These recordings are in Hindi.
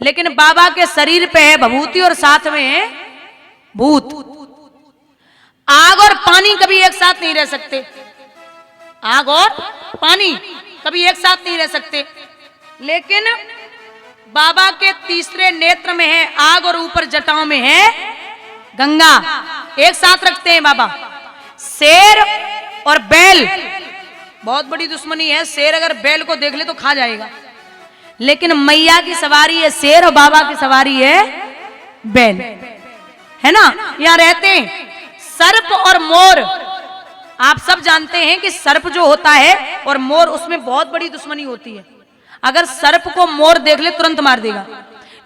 लेकिन बाबा के शरीर पे है भभूति और साथ में है भूत। आग और पानी कभी एक साथ नहीं रह सकते, आग और पानी कभी एक साथ नहीं रह सकते। लेकिन बाबा के तीसरे नेत्र में है आग और ऊपर जटाओं में है गंगा, एक साथ रखते हैं बाबा। शेर और बैल बहुत बड़ी दुश्मनी है, शेर अगर बैल को देख ले तो खा जाएगा, लेकिन मैया की सवारी है शेर और बाबा की सवारी है बैल, है ना। यहां रहते हैं सर्प और मोर। आप सब जानते हैं कि सर्प जो होता है और मोर, उसमें बहुत बड़ी दुश्मनी होती है। अगर सर्प को मोर देख ले तुरंत मार देगा,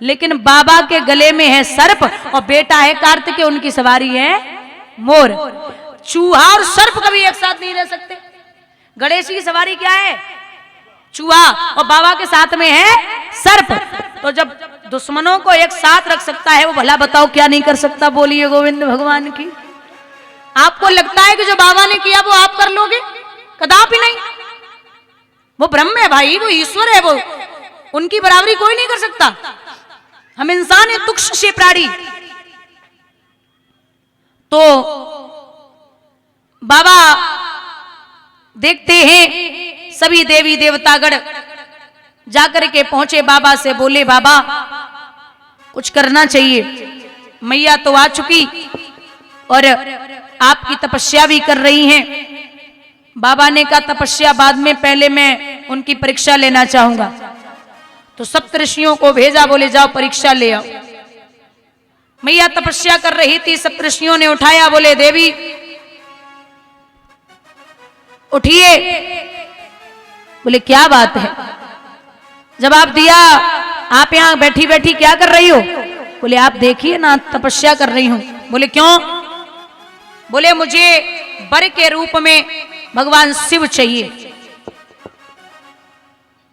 लेकिन बाबा के गले में है सर्प और बेटा है कार्तिकेय, उनकी सवारी है मोर। चूहा और सर्प कभी एक साथ नहीं रह सकते। गणेश की सवारी क्या है? चूहा, और बाबा के साथ में है सर्प। तो जब दुश्मनों को एक साथ रख सकता है, वो भला बताओ क्या नहीं कर सकता। बोलिए गोविंद भगवान की। आपको लगता है कि जो बाबा ने किया वो आप कर लोगे? कदापि नहीं। वो ब्रह्म है भाई, वो ईश्वर है, वो उनकी बराबरी कोई नहीं कर सकता। हम इंसान है, तुच्छ से प्राणी। तो बाबा देखते हैं सभी देवी देवतागण जाकर के पहुंचे बाबा से, बोले बाबा कुछ करना चाहिए, मैया तो आ चुकी और आपकी तपस्या भी कर रही हैं। बाबा ने कहा तपस्या बाद में, पहले मैं उनकी परीक्षा लेना चाहूंगा। तो सप्तऋषियों को भेजा, बोले जाओ परीक्षा ले आओ। मैया तपस्या कर रही थी, सप्तऋषियों ने उठाया, बोले देवी उठिए। बोले क्या बात है? जवाब दिया, आप यहां बैठी बैठी क्या कर रही हो? बोले आप देखिए ना, तपस्या कर रही हूं। बोले क्यों? बोले मुझे वर के रूप में भगवान शिव चाहिए।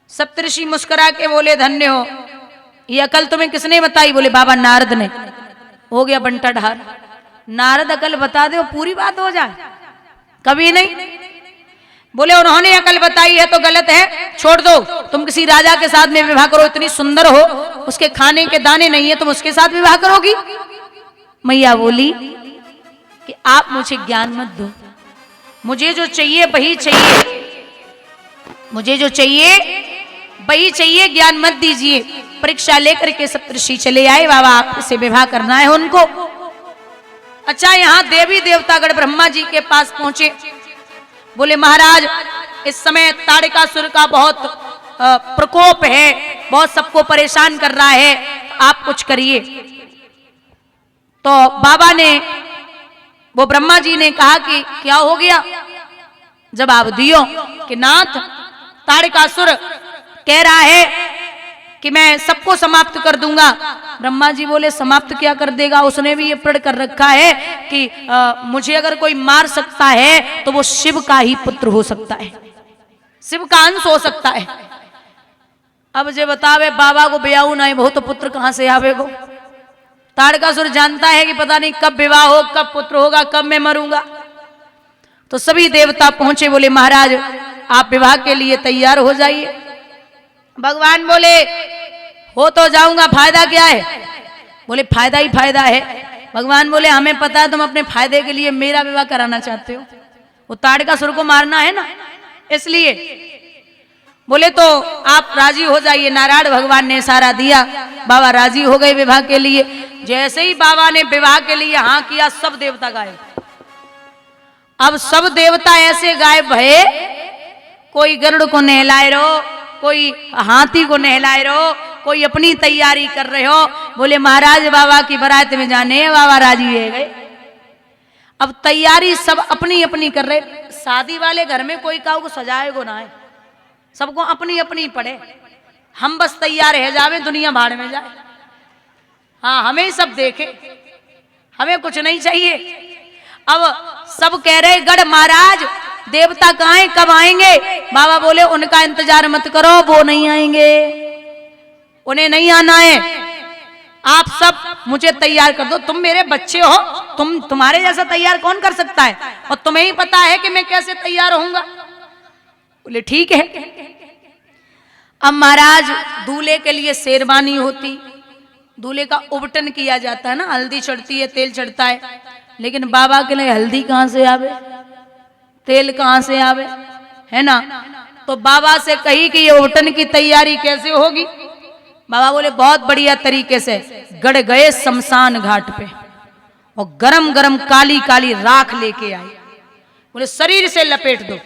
सप्तऋषि मुस्कुरा के बोले धन्य हो, ये अकल तुम्हें किसने बताई? बोले बाबा नारद ने। हो गया बंटा ढार। नारद अकल बता दे पूरी बात हो जाए, कभी नहीं। बोले उन्होंने अकल बताई है तो गलत है, छोड़ दो। तुम किसी राजा के साथ में विवाह करो, इतनी सुंदर हो, उसके खाने के दाने नहीं है, तुम उसके साथ विवाह करोगी? मैया बोली कि आप मुझे ज्ञान मत दो, मुझे जो चाहिए वही चाहिए, मुझे जो चाहिए वही चाहिए, ज्ञान मत दीजिए। परीक्षा लेकर के सप्तऋषि चले आए, बाबा आपसे विवाह करना है उनको। अच्छा, यहाँ देवी देवतागण ब्रह्मा जी के पास पहुंचे। बोले महाराज इस समय ताड़कासुर का बहुत प्रकोप है, बहुत सबको परेशान कर रहा है, आप कुछ करिए। तो बाबा ने, वो ब्रह्मा जी ने कहा कि क्या हो गया? जवाब दियो कि नाथ ताड़कासुर कह रहा है कि मैं सबको समाप्त कर दूंगा। ब्रह्मा जी बोले समाप्त क्या कर देगा? उसने भी ये प्रण कर रखा है कि मुझे अगर कोई मार सकता है तो वो शिव का ही पुत्र हो सकता है, शिव का अंश हो सकता है। अब जे बतावे बाबा को ब्याह ना हो तो पुत्र कहां से आवेगो? ताड़कासुर जानता है कि पता नहीं कब विवाह हो, कब पुत्र होगा, कब मैं मरूंगा। तो सभी देवता पहुंचे, बोले महाराज आप विवाह के लिए तैयार हो जाइए। भगवान बोले हो तो जाऊंगा, फायदा क्या है? बोले फायदा ही फायदा है। भगवान बोले हमें पता है तुम अपने फायदे के लिए मेरा विवाह कराना चाहते हो, वो ताड़कासुर को मारना है ना, इसलिए। बोले तो आप राजी हो जाइए। नारायण भगवान ने इशारा दिया, बाबा राजी हो गए विवाह के लिए। जैसे ही बाबा ने विवाह के लिए हाँ किया, सब देवता गायब। अब सब देवता ऐसे गायब भये, कोई गरुड़ को नहलाए रहो, कोई हाथी को नहलाए रहो, कोई अपनी तैयारी कर रहे हो। बोले महाराज बाबा की बारात में जाने हैं, बाबा राजी है गए। अब तैयारी सब अपनी अपनी कर रहे। शादी वाले घर में कोई काऊ को सजाएगो ना है, सबको अपनी अपनी पड़े। हम बस तैयार है जावे, दुनिया भाड़ में जाए। हाँ हमें सब देखे, हमें कुछ नहीं चाहिए। अब सब कह रहे गढ़ महाराज देवता कहाँ हैं, कब आएंगे? बाबा बोले उनका इंतजार मत करो, वो नहीं आएंगे, उन्हें नहीं आना है। आप सब मुझे तैयार कर दो, तुम मेरे बच्चे हो, तुम्हारे जैसा तैयार कौन कर सकता है, और तुम्हें ही पता है कि मैं कैसे तैयार होऊंगा। बोले ठीक है। अब महाराज दूल्हे के लिए शेरवानी होती, दूल्हे का उबटन किया जाता है ना, हल्दी चढ़ती है, तेल चढ़ता है, लेकिन बाबा के लिए हल्दी कहाँ से आवे, तेल कहाँ से आवे, है ना। तो बाबा से कही कि ये उबटन की तैयारी कैसे होगी। बाबा बोले बहुत बढ़िया तरीके से। गड़ गए शमशान घाट पे और गरम गरम काली काली राख लेके आए, बोले शरीर से लपेट दो।